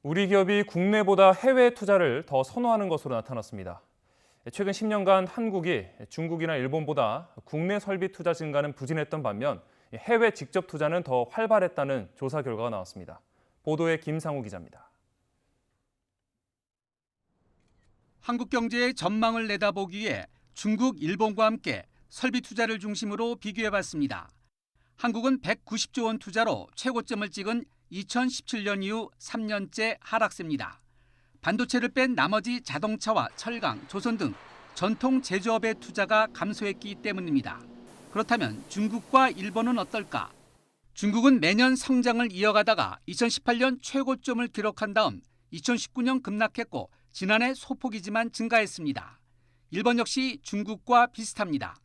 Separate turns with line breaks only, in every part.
우리 기업이 국내보다 해외 투자를 더 선호하는 것으로 나타났습니다. 최근 10년간 한국이 중국이나 일본보다 국내 설비 투자 증가는 부진했던 반면 해외 직접 투자는 더 활발했다는 조사 결과가 나왔습니다. 보도에 김상우 기자입니다.
한국 경제의 전망을 내다보기에 중국, 일본과 함께 설비 투자를 중심으로 비교해봤습니다. 한국은 190조 원 투자로 최고점을 찍은 2017년 이후 3년째 하락세입니다. 반도체를 뺀 나머지 자동차와 철강, 조선 등 전통 제조업의 투자가 감소했기 때문입니다. 그렇다면 중국과 일본은 어떨까? 중국은 매년 성장을 이어가다가 2018년 최고점을 기록한 다음 2019년 급락했고 지난해 소폭이지만 증가했습니다. 일본 역시 중국과 비슷합니다.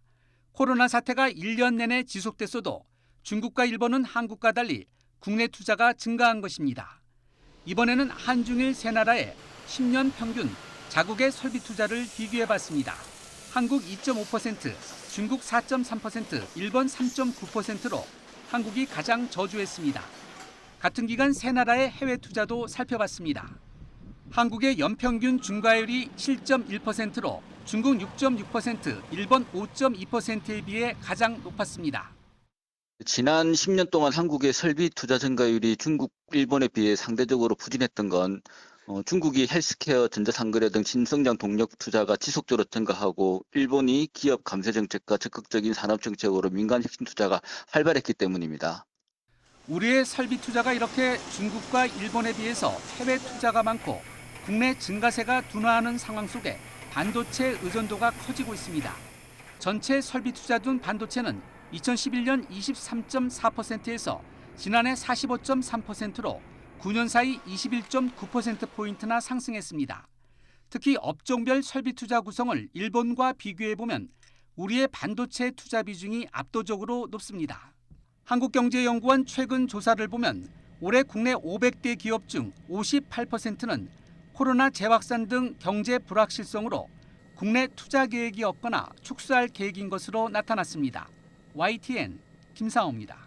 코로나 사태가 1년 내내 지속됐어도 중국과 일본은 한국과 달리 국내 투자가 증가한 것입니다. 이번에는 한중일 세 나라의 10년 평균 자국의 설비 투자를 비교해봤습니다. 한국 2.5%, 중국 4.3%, 일본 3.9%로 한국이 가장 저조했습니다. 같은 기간 세 나라의 해외 투자도 살펴봤습니다. 한국의 연평균 중과율이 7.1%로 중국 6.6%, 일본 5.2%에 비해 가장 높았습니다.
지난 10년 동안 한국의 설비 투자 증가율이 중국, 일본에 비해 상대적으로 부진했던 건 중국이 헬스케어, 전자상거래 등 신성장 동력 투자가 지속적으로 증가하고 일본이 기업 감세 정책과 적극적인 산업 정책으로 민간 혁신 투자가 활발했기 때문입니다.
우리의 설비 투자가 이렇게 중국과 일본에 비해서 해외 투자가 많고 국내 증가세가 둔화하는 상황 속에 반도체 의존도가 커지고 있습니다. 전체 설비 투자 중 반도체는 2011년 23.4%에서 지난해 45.3%로 9년 사이 21.9%포인트나 상승했습니다. 특히 업종별 설비 투자 구성을 일본과 비교해보면 우리의 반도체 투자 비중이 압도적으로 높습니다. 한국경제연구원 최근 조사를 보면 올해 국내 500대 기업 중 58%는 코로나 재확산 등 경제 불확실성으로 국내 투자 계획이 없거나 축소할 계획인 것으로 나타났습니다. YTN 김상우입니다.